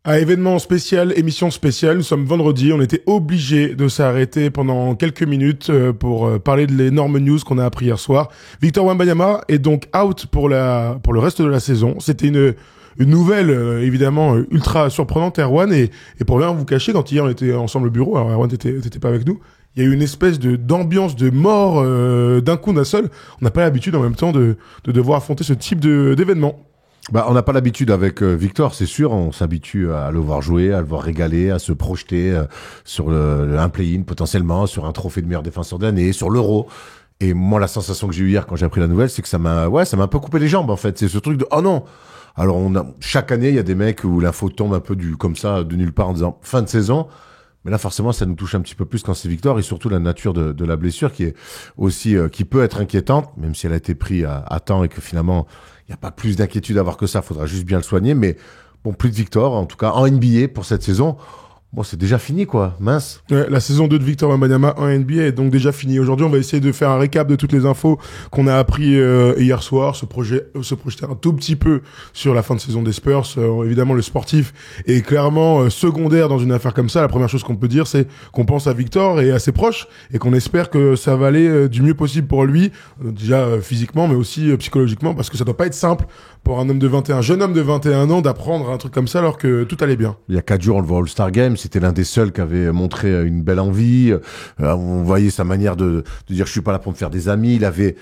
À événement spécial, émission spéciale, nous sommes vendredi, on était obligé de s'arrêter pendant quelques minutes pour parler de l'énorme news qu'on a appris hier soir. Victor Wembanyama est donc out pour le reste de la saison. C'était une nouvelle évidemment ultra surprenante, Erwan, et pour rien vous cacher, quand hier on était ensemble au bureau, alors Erwan t'étais pas avec nous, il y a eu une espèce d'ambiance de mort d'un coup d'un seul. On n'a pas l'habitude en même temps de devoir affronter ce type d'événement. Bah, on n'a pas l'habitude avec Victor, c'est sûr. On s'habitue à le voir jouer, à le voir régaler, à se projeter sur un play-in potentiellement, sur un trophée de meilleur défenseur de l'année, sur l'Euro. Et moi, la sensation que j'ai eue hier quand j'ai appris la nouvelle, c'est que ça m'a un peu coupé les jambes en fait. C'est ce truc de oh non. Alors chaque année, il y a des mecs où l'info tombe un peu comme ça de nulle part en disant fin de saison. Mais là, forcément, ça nous touche un petit peu plus quand c'est Victor, et surtout la nature de la blessure qui est aussi qui peut être inquiétante, même si elle a été prise à temps et que finalement il n'y a pas plus d'inquiétude à avoir que ça. Faudra juste bien le soigner. Mais bon, plus de Victor, en tout cas en NBA pour cette saison. Bon, c'est déjà fini, quoi. Mince. Ouais, la saison 2 de Victor Wembanyama en NBA est donc déjà finie. Aujourd'hui, on va essayer de faire un récap de toutes les infos qu'on a appris hier soir, se projeter un tout petit peu sur la fin de saison des Spurs. Évidemment, le sportif est clairement secondaire dans une affaire comme ça. La première chose qu'on peut dire, c'est qu'on pense à Victor et à ses proches et qu'on espère que ça va aller du mieux possible pour lui, déjà physiquement, mais aussi psychologiquement, parce que ça doit pas être simple pour un jeune homme de 21 ans d'apprendre un truc comme ça alors que tout allait bien. Il y a 4 jours, on le voit au All-Star Game. C'était l'un des seuls qui avait montré une belle envie. On voyait sa manière de dire je suis pas là pour me faire des amis. Il avait,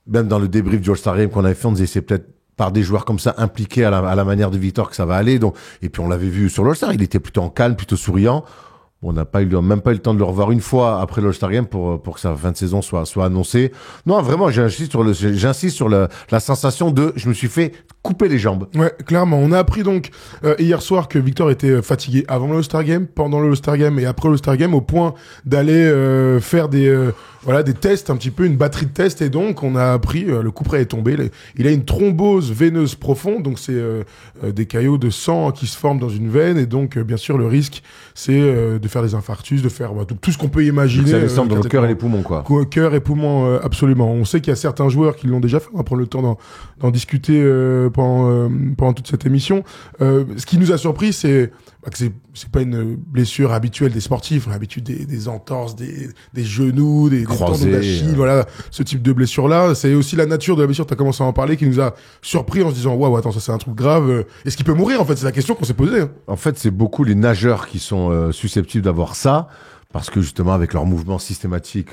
même dans le débrief du All-Star Game qu'on avait fait, on disait c'est peut-être par des joueurs comme ça impliqués à la manière de Victor que ça va aller. Donc, et puis on l'avait vu sur l'All-Star, il était plutôt en calme, plutôt souriant. On n'a même pas eu le temps de le revoir une fois après l'All-Star Game pour que sa fin de saison soit annoncée. Non, vraiment, j'insiste sur la sensation de je me suis fait couper les jambes. Ouais, clairement. On a appris donc hier soir que Victor était fatigué avant le All-Star Game, pendant le All-Star Game et après le All-Star Game, au point d'aller faire des tests, un petit peu une batterie de tests, et donc on a appris le coup près est tombé. Il a une thrombose veineuse profonde, donc c'est des caillots de sang qui se forment dans une veine, et donc bien sûr le risque c'est de faire des infarctus, de faire tout ce qu'on peut imaginer. Donc ça descend dans le cœur et les poumons, quoi. Cœur et poumons, absolument. On sait qu'il y a certains joueurs qui l'ont déjà fait. On va prendre le temps d'en discuter pendant toute cette émission. Ce qui nous a surpris, c'est que c'est pas une blessure habituelle des sportifs. On a l'habitude des entorses, des genoux, des tendons d'Achille, voilà, ce type de blessure-là. C'est aussi la nature de la blessure, t'as commencé à en parler, qui nous a surpris en se disant waouh, attends, ça c'est un truc grave. Est-ce qu'il peut mourir, en fait? C'est la question qu'on s'est posée. En fait, c'est beaucoup les nageurs qui sont susceptibles d'avoir ça, parce que justement avec leur mouvement systématique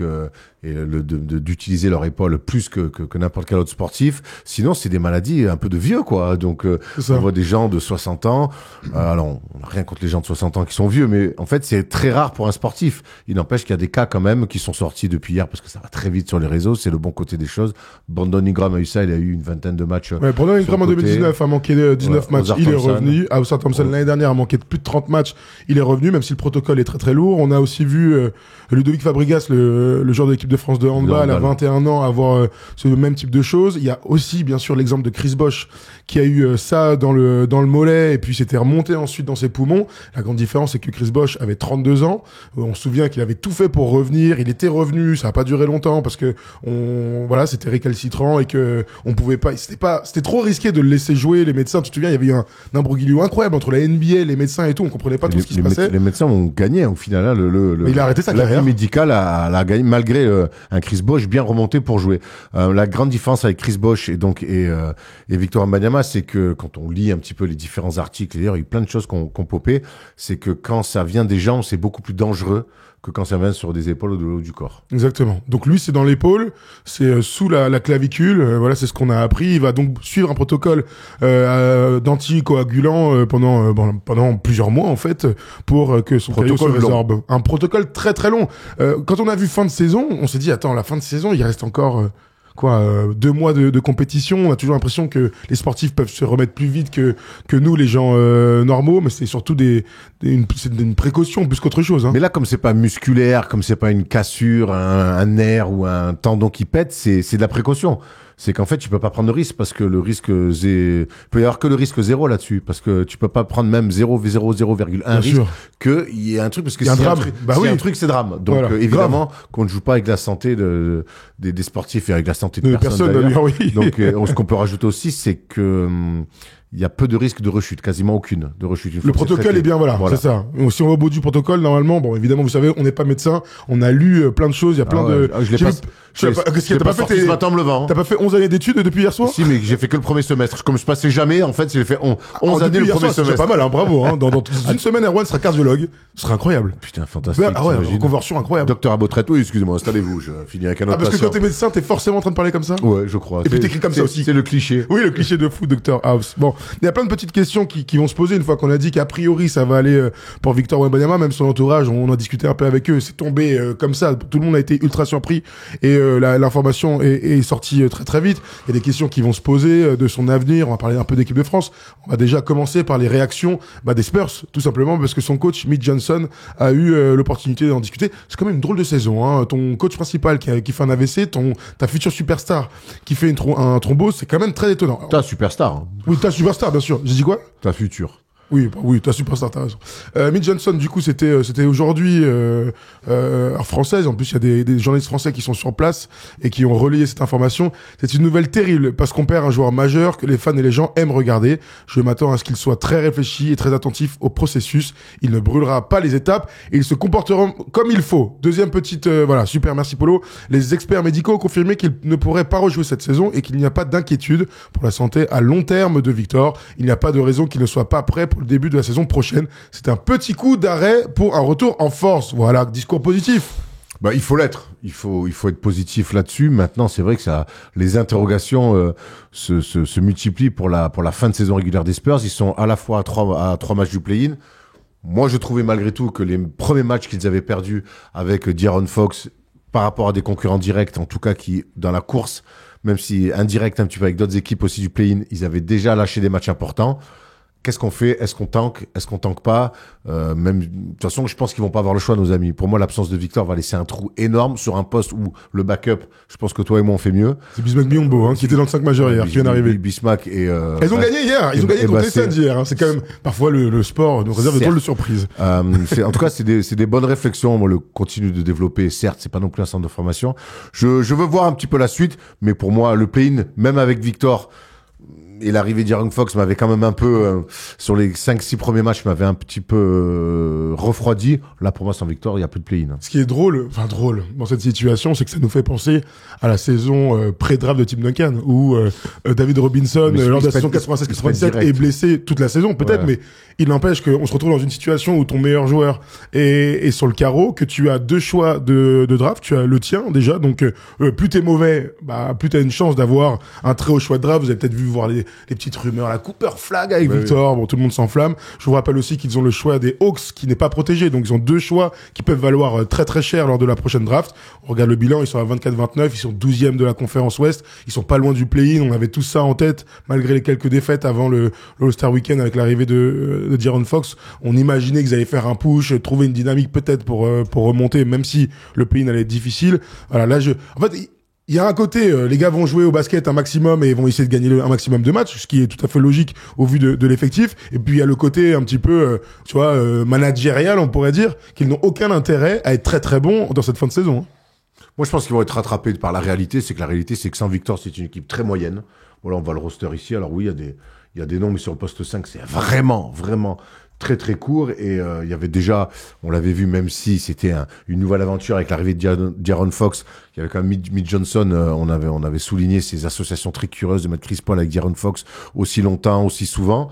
et d'utiliser leur épaule plus que n'importe quel autre sportif. Sinon, c'est des maladies un peu de vieux, quoi. Donc on voit des gens de 60 ans. Alors on n'a rien contre les gens de 60 ans qui sont vieux, mais en fait c'est très rare pour un sportif. Il n'empêche qu'il y a des cas quand même qui sont sortis depuis hier, parce que ça va très vite sur les réseaux. C'est le bon côté des choses. Brandon Ingram a eu ça, il a eu une vingtaine de matchs. Ouais, Brandon Ingram en 2019 a manqué 19 matchs, il est revenu. Oscar Thompson l'année dernière a manqué plus de 30 matchs, il est revenu, même si le protocole est très très lourd. On a aussi vu Ludovic Fabregas, le joueur de l'équipe de France de handball, à 21 ans, avoir ce même type de choses. Il y a aussi bien sûr l'exemple de Chris Bosh qui a eu ça dans le mollet, et puis c'était remonté ensuite dans ses poumons. La grande différence, c'est que Chris Bosh avait 32 ans. On se souvient qu'il avait tout fait pour revenir. Il était revenu, ça a pas duré longtemps parce que c'était récalcitrant et que on pouvait pas. C'était trop risqué de le laisser jouer. Les médecins, tu te souviens, il y avait eu un imbroglio incroyable entre la NBA, les médecins et tout. On comprenait pas tout ce qui se passait. Les médecins ont gagné au final. Mais il a arrêté sa carrière. Médical a gagné malgré un Chris Bosh bien remonté pour jouer. La grande différence avec Chris Bosh et Victor Wembanyama, c'est que quand on lit un petit peu les différents articles, d'ailleurs il y a eu plein de choses qu'on popé, c'est que quand ça vient des jambes, c'est beaucoup plus dangereux que quand ça vient sur des épaules ou de l'eau du corps. Exactement. Donc lui, c'est dans l'épaule, c'est sous la clavicule. Voilà, c'est ce qu'on a appris. Il va donc suivre un protocole d'anticoagulant pendant plusieurs mois en fait, pour que son caillot se résorbe. Un protocole très très long. Quand on a vu fin de saison, on s'est dit attends, la fin de saison, il reste encore 2 mois de compétition. On a toujours l'impression que les sportifs peuvent se remettre plus vite que nous, les gens normaux, mais c'est surtout une précaution plus qu'autre chose. Hein. Mais là, comme c'est pas musculaire, comme c'est pas une cassure, un nerf ou un tendon qui pète, c'est de la précaution. C'est qu'en fait, tu peux pas prendre de risque parce que le risque il peut y avoir que le risque 0 là-dessus, parce que tu peux pas prendre même 0,1 risque que il y a un truc, parce que s'il y a un truc, c'est drame. Donc voilà, évidemment qu'on ne joue pas avec la santé des sportifs et avec la santé de personne. Oui. Donc ce qu'on peut rajouter aussi, c'est que il y a peu de risques de rechute, quasiment aucune de rechute. Le protocole est bien, voilà. C'est ça. Si on va au bout du protocole, normalement, bon, évidemment, vous savez, on n'est pas médecin, on a lu plein de choses, il y a plein de... Qu'est-ce que t'as pas fait ce matin en me levant. T'as pas fait 11 années d'études depuis hier soir? Si, mais j'ai fait que le premier semestre. Comme je passais jamais, en fait, j'ai fait 11 années le premier semestre. C'est pas mal, hein, bravo, hein. Dans une semaine, Erwan sera cardiologue. Ce sera incroyable. Putain, fantastique. Ah ouais, une conversion incroyable. Docteur à retraite, oui, excusez-moi, installez-vous, je finis avec un autre parce patient. que quand t'es médecin, t'es forcément en train de parler comme ça? Ouais, je crois. Et puis t'écris comme ça aussi. C'est le cliché. Oui, le cliché de fou, Dr House. Bon, il y a plein de petites questions qui vont se poser une fois qu'on a dit qu'a priori ça va aller pour Victor Wembanyama, même son entourage, on a discuté un peu avec eux, c'est tombé comme ça, tout le monde a été ultra surpris et l'information est sortie très très vite. Il y a des questions qui vont se poser de son avenir, on va parler un peu d'équipe de France. On va déjà commencer par les réactions des Spurs, tout simplement parce que son coach Mitch Johnson a eu l'opportunité d'en discuter. C'est quand même une drôle de saison, hein. Ton coach principal qui fait un AVC, ta future superstar qui fait un thrombose, c'est quand même très étonnant. Ta superstar. Hein. Oui, ta superstar, bien sûr. J'ai dit quoi? Ta future. Oui, t'as superstar, t'as raison. Mitch Johnson, du coup, c'était aujourd'hui heure française. En plus, il y a des journalistes français qui sont sur place et qui ont relayé cette information. C'est une nouvelle terrible parce qu'on perd un joueur majeur que les fans et les gens aiment regarder. Je m'attends à ce qu'il soit très réfléchi et très attentif au processus. Il ne brûlera pas les étapes et il se comportera comme il faut. Deuxième petite, super, merci Polo. Les experts médicaux ont confirmé qu'il ne pourrait pas rejouer cette saison et qu'il n'y a pas d'inquiétude pour la santé à long terme de Victor. Il n'y a pas de raison qu'il ne soit pas prêt pour le début de la saison prochaine. C'est un petit coup d'arrêt pour un retour en force. Voilà, discours positif. Il faut l'être. Il faut être positif là-dessus. Maintenant, c'est vrai que les interrogations se multiplient pour la fin de saison régulière des Spurs. Ils sont à la fois à trois matchs du play-in. Moi, je trouvais malgré tout que les premiers matchs qu'ils avaient perdus avec De'Aaron Fox par rapport à des concurrents directs, en tout cas qui dans la course, même si indirect un petit peu avec d'autres équipes aussi du play-in, ils avaient déjà lâché des matchs importants. Qu'est-ce qu'on fait? Est-ce qu'on tank? Est-ce qu'on tank pas? Même de toute façon, je pense qu'ils vont pas avoir le choix, nos amis. Pour moi, l'absence de Victor va laisser un trou énorme sur un poste où le backup, je pense que toi et moi on fait mieux. C'est Bismack Biyombo, qui était dans le 5 majeur hier, qui vient d'arriver. Bismack et ils ont gagné hier. Ils ont gagné contre les Suns hier. C'est quand même parfois le sport nous réserve de drôles de surprises. En tout cas, c'est des bonnes réflexions. Moi, le continue de développer. Certes, c'est pas non plus un centre de formation. Je veux voir un petit peu la suite, mais pour moi, le play-in, même avec Victor. Et l'arrivée d'Aaron Fox m'avait quand même un peu, sur les 5-6 premiers matchs, m'avait un petit peu refroidi. Là, pour moi, sans Victor, il n'y a plus de play-in. Ce qui est drôle dans cette situation, c'est que ça nous fait penser à la saison pré-draft de Tim Duncan, où David Robinson, lors de la saison 96-97, est blessé toute la saison, peut-être, mais il n'empêche qu'on se retrouve dans une situation où ton meilleur joueur est sur le carreau, que tu as deux choix de draft, tu as le tien déjà, donc plus t'es mauvais, plus t'as une chance d'avoir un très haut choix de draft. Vous avez peut-être vu voir les petites rumeurs, la Cooper Flag avec Victor, oui. Bon, tout le monde s'enflamme. Je vous rappelle aussi qu'ils ont le choix des Hawks qui n'est pas protégé, donc ils ont deux choix qui peuvent valoir très très cher lors de la prochaine draft. On regarde le bilan, ils sont à 24-29, ils sont 12e de la conférence Ouest, ils sont pas loin du play-in, on avait tout ça en tête, malgré les quelques défaites avant le All-Star Weekend avec l'arrivée de De'Aaron Fox. On imaginait qu'ils allaient faire un push, trouver une dynamique peut-être pour remonter, même si le play-in allait être difficile. Voilà, là en fait, il y a un côté, les gars vont jouer au basket un maximum et vont essayer de gagner un maximum de matchs, ce qui est tout à fait logique au vu de l'effectif. Et puis il y a le côté un petit peu, managérial, on pourrait dire, qu'ils n'ont aucun intérêt à être très très bons dans cette fin de saison. Moi, je pense qu'ils vont être rattrapés par la réalité. C'est que sans Victor, c'est une équipe très moyenne. Voilà, on voit le roster ici. Alors oui, il y a des noms, mais sur le poste 5, c'est vraiment très très court. Et il y avait déjà, on l'avait vu, même si c'était une nouvelle aventure avec l'arrivée de De'Aaron Fox, il y avait quand même Mitch Johnson, on avait souligné ces associations très curieuses de mettre Chris Paul avec De'Aaron Fox aussi longtemps, aussi souvent.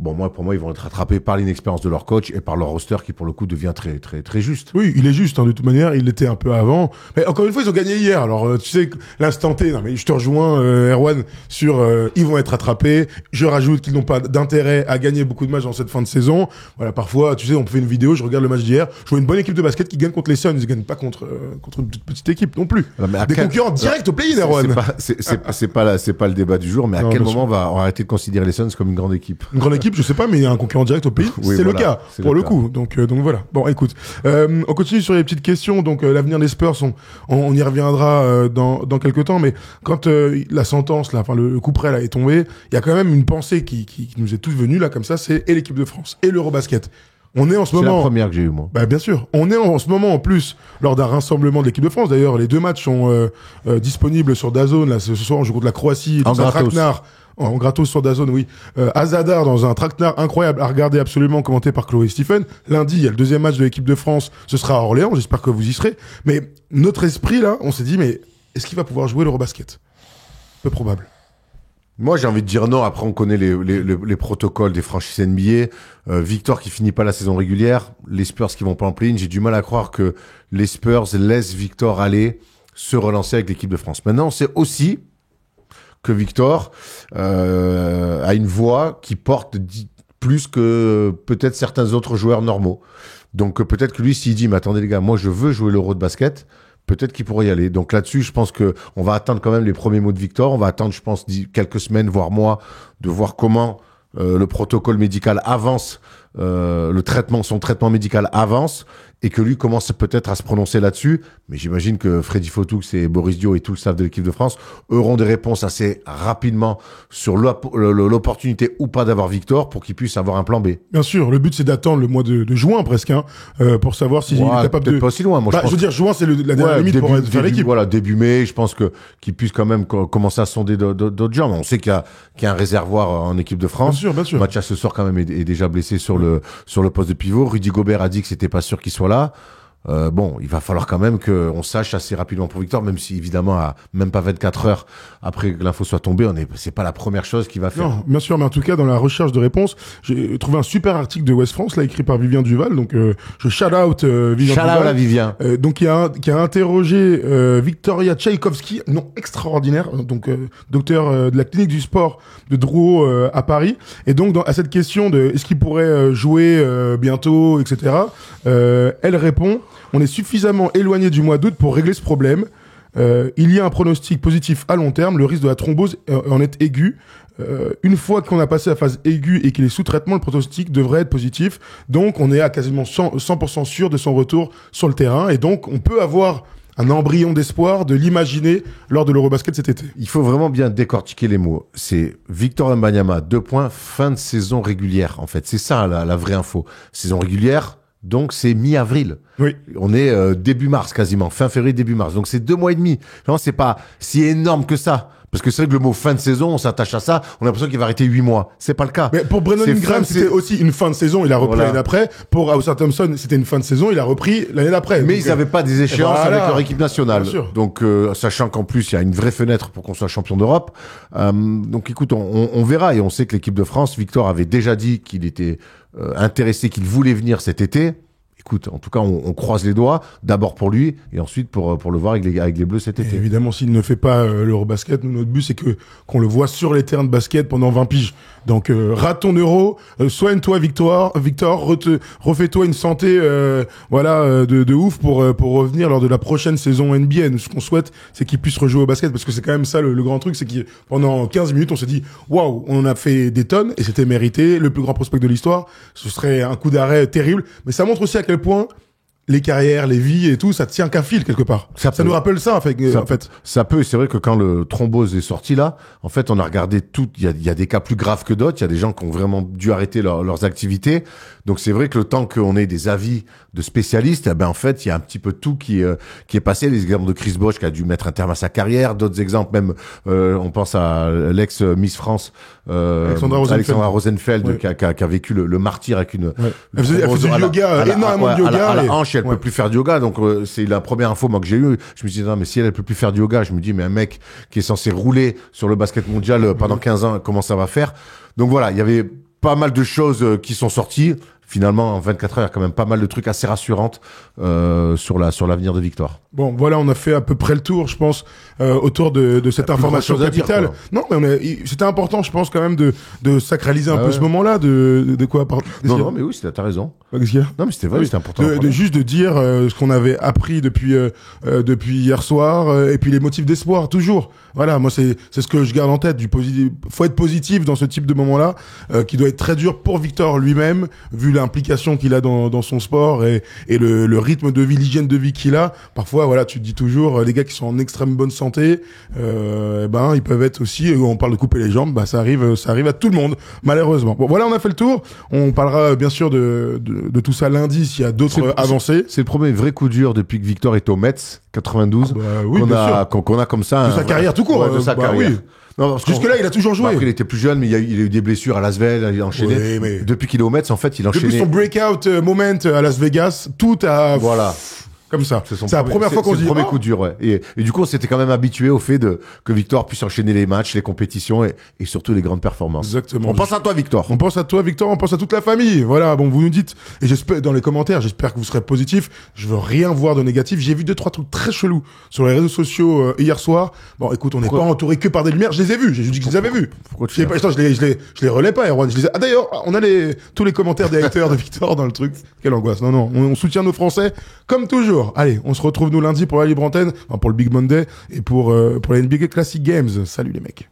Bon, pour moi, ils vont être rattrapés par l'inexpérience de leur coach et par leur roster qui, pour le coup, devient très, très, très juste. Oui, il est juste, de toute manière, il l'était un peu avant. Mais encore une fois, ils ont gagné hier. Alors, tu sais, l'instant T, non, mais je te rejoins, Erwan, sur, ils vont être rattrapés. Je rajoute qu'ils n'ont pas d'intérêt à gagner beaucoup de matchs dans cette fin de saison. Voilà, parfois, tu sais, on fait une vidéo, je regarde le match d'hier, je vois une bonne équipe de basket qui gagne contre les Suns. Ils gagnent pas contre une toute petite équipe non plus. Alors, des concurrents directs au play-in, Erwan. C'est pas le débat du jour, mais à quel moment on va arrêter de considérer les Suns comme une grande équipe? Une grande équipe, je sais pas, mais il y a un concurrent direct au pays. Oui, c'est le cas, pour le coup. Donc voilà. Bon, écoute, on continue sur les petites questions. Donc l'avenir des Spurs, on y reviendra dans quelques temps. Mais quand la sentence, là, enfin le coup près là est tombé, il y a quand même une pensée qui nous est tous venue là comme ça. C'est et l'équipe de France et l'Eurobasket. On est en ce moment. C'est la première que j'ai eue, moi. Bien sûr. On est en ce moment, en plus, lors d'un rassemblement de l'équipe de France. D'ailleurs, les deux matchs sont disponibles sur DAZN. Là, ce soir, on joue contre la Croatie, dans Ragnar. en gratos sur DAZN, oui. Azadar dans un traquenard incroyable à regarder, absolument commenté par Chloé Stephen. Lundi, il y a le deuxième match de l'équipe de France. Ce sera à Orléans. J'espère que vous y serez. Mais notre esprit, là, on s'est dit, mais est-ce qu'il va pouvoir jouer l'Eurobasket? Peu probable. Moi, j'ai envie de dire non. Après, on connaît les protocoles des franchises NBA. Victor qui finit pas la saison régulière, les Spurs qui vont pas en play-in. J'ai du mal à croire que les Spurs laissent Victor aller se relancer avec l'équipe de France. Maintenant, on sait aussi que Victor a une voix qui porte plus que peut-être certains autres joueurs normaux. Donc peut-être que lui, s'il dit, mais attendez les gars, moi je veux jouer l'Euro de basket, peut-être qu'il pourrait y aller. Donc là-dessus, je pense que on va attendre quand même les premiers mots de Victor. On va attendre, je pense, quelques semaines, voire mois, de voir comment le protocole médical avance, son traitement médical avance, et que lui commence peut-être à se prononcer là-dessus. Mais j'imagine que Freddy Fotoux et Boris Dio et tout le staff de l'équipe de France auront des réponses assez rapidement sur l'opportunité ou pas d'avoir Victor pour qu'il puisse avoir un plan B. Bien sûr, le but c'est d'attendre le mois de juin presque, pour savoir s'il est capable de... Peut-être pas aussi loin, moi je veux dire, juin c'est la dernière limite pour faire l'équipe. Voilà, début mai, je pense qu'il puisse quand même commencer à sonder d'autres gens. On sait qu'il y a un réservoir en équipe de France. Bien sûr. Mathias ce soir quand même est déjà blessé sur le poste de pivot. Rudy Gobert a dit que c'était pas sûr qu'il soit là. Bon, il va falloir quand même qu'on sache assez rapidement pour Victor, même si évidemment à même pas 24 heures après que l'info soit tombée, c'est pas la première chose qu'il va faire. Non, bien sûr, mais en tout cas dans la recherche de réponses, j'ai trouvé un super article de West France là écrit par Vivien Duval, donc je shout out Vivien Duval. Shout out à Vivien. Donc qui a interrogé Victoria Tchaïkovski, nom extraordinaire, donc docteur de la clinique du sport de Drouot à Paris, et donc à cette question de est-ce qu'il pourrait jouer bientôt, etc. Elle répond: on est suffisamment éloigné du mois d'août pour régler ce problème. Il y a un pronostic positif à long terme. Le risque de la thrombose en est aigu. Une fois qu'on a passé la phase aiguë et qu'il est sous traitement, le pronostic devrait être positif. Donc, on est à quasiment 100% sûr de son retour sur le terrain. Et donc, on peut avoir un embryon d'espoir de l'imaginer lors de l'Eurobasket cet été. Il faut vraiment bien décortiquer les mots. C'est Victor Wembanyama, 2 points, fin de saison régulière, en fait. C'est ça, la vraie info. Saison régulière, donc c'est mi-avril. Oui. On est début mars quasiment, fin février, début mars. Donc c'est 2 mois et demi. Non, c'est pas si énorme que ça. Parce que c'est vrai que le mot fin de saison, on s'attache à ça, on a l'impression qu'il va arrêter 8 mois. C'est pas le cas. Mais pour Brandon Ingram, c'était aussi une fin de saison, il a repris l'année d'après. Pour Ausar Thompson, c'était une fin de saison, il a repris l'année d'après. Mais ils n'avaient pas des échéances avec leur équipe nationale. Donc, sachant qu'en plus, il y a une vraie fenêtre pour qu'on soit champion d'Europe. Donc écoute, on verra. Et on sait que l'équipe de France, Victor avait déjà dit qu'il était intéressé, qu'il voulait venir cet été. Écoute, en tout cas, on croise les doigts, d'abord pour lui, et ensuite pour le voir avec les Bleus cet été. Et évidemment, s'il ne fait pas l'Eurobasket, notre but, c'est qu'on le voit sur les terrains de basket pendant 20 piges. Donc, rate ton Euro, soigne-toi, Victor, refais-toi une santé, de ouf pour revenir lors de la prochaine saison NBA. Ce qu'on souhaite, c'est qu'il puisse rejouer au basket, parce que c'est quand même ça le grand truc, c'est que pendant 15 minutes, on s'est dit, waouh, on en a fait des tonnes, et c'était mérité, le plus grand prospect de l'histoire. Ce serait un coup d'arrêt terrible, mais ça montre aussi à quel point les carrières, les vies et tout, ça tient qu'un fil quelque part. Ça nous rappelle ça, en fait. Ça peut, et c'est vrai que quand le thrombose est sorti là, en fait, on a regardé tout. Il y a des cas plus graves que d'autres. Il y a des gens qui ont vraiment dû arrêter leurs activités. Donc c'est vrai que le temps qu'on ait des avis de spécialistes, en fait, il y a un petit peu tout qui est passé. Les exemples de Chris Bosh qui a dû mettre un terme à sa carrière. D'autres exemples, même, on pense à l'ex Miss France, Alexandra Rosenfeld, qui a vécu le martyr avec une. Ouais. Elle faisait du yoga, énormément de yoga. À la hanche, elle peut plus faire du yoga. Donc c'est la première info moi que j'ai eue. Je me suis dit non, mais si elle peut plus faire du yoga, je me dis mais un mec qui est censé rouler sur le basket mondial pendant 15 ans, comment ça va faire? Donc voilà, il y avait pas mal de choses qui sont sorties. Finalement, en 24 heures, il y a quand même pas mal de trucs assez rassurantes sur l'avenir de Victor. Bon, voilà, on a fait à peu près le tour, je pense, autour de cette information capitale. Non, mais c'était important, je pense, quand même, de sacraliser un peu ce moment-là, de quoi. Non, mais oui, t'as raison. Qu'est-ce qu'il y a? Non, mais c'était vrai, c'était important. Juste de dire ce qu'on avait appris depuis hier soir, et puis les motifs d'espoir, toujours. Voilà, moi, c'est ce que je garde en tête, du positif. Faut être positif dans ce type de moment-là, qui doit être très dur pour Victor lui-même, vu l'implication qu'il a dans son sport et le rythme de vie, l'hygiène de vie qu'il a. Parfois, voilà, tu te dis toujours, les gars qui sont en extrême bonne santé, ils peuvent être aussi, on parle de couper les jambes, ça arrive à tout le monde, malheureusement. Bon, voilà, on a fait le tour. On parlera bien sûr de tout ça lundi s'il y a d'autres avancées. C'est le premier vrai coup dur depuis que Victor est au Mets 92 oui, qu'on a comme ça de sa carrière tout court. De sa carrière. Oui. Jusque-là, il a toujours joué. Après, il était plus jeune, mais il a eu des blessures à Lasvel, il a enchaîné. Oui, mais... Depuis qu'il est au Mets, en fait, il a enchaîné. Depuis son breakout moment à Las Vegas, tout a... Voilà. Comme ça. C'est la première fois qu'on se dit. C'est le premier coup dur, ouais. Et du coup, on s'était quand même habitué au fait que Victor puisse enchaîner les matchs, les compétitions et surtout les grandes performances. Exactement. On pense à toi, Victor. On pense à toi, Victor. On pense à toute la famille. Voilà. Bon, vous nous dites, et j'espère, dans les commentaires, j'espère que vous serez positifs. Je veux rien voir de négatif. J'ai vu 2-3 trucs très chelous sur les réseaux sociaux hier soir. Bon, écoute, on n'est pas entouré que par des lumières. Je les ai vus. J'ai juste dit que je les avais vus. Pourquoi tu je les relais pas, Erwan. Ah, d'ailleurs, on a tous les commentaires des haters de Victor dans le truc. Quelle angoisse. Non. On soutient nos Français. Comme toujours. Allez, on se retrouve nous lundi pour la Libre Antenne, pour le Big Monday et pour la NBA Classic Games. Salut les mecs.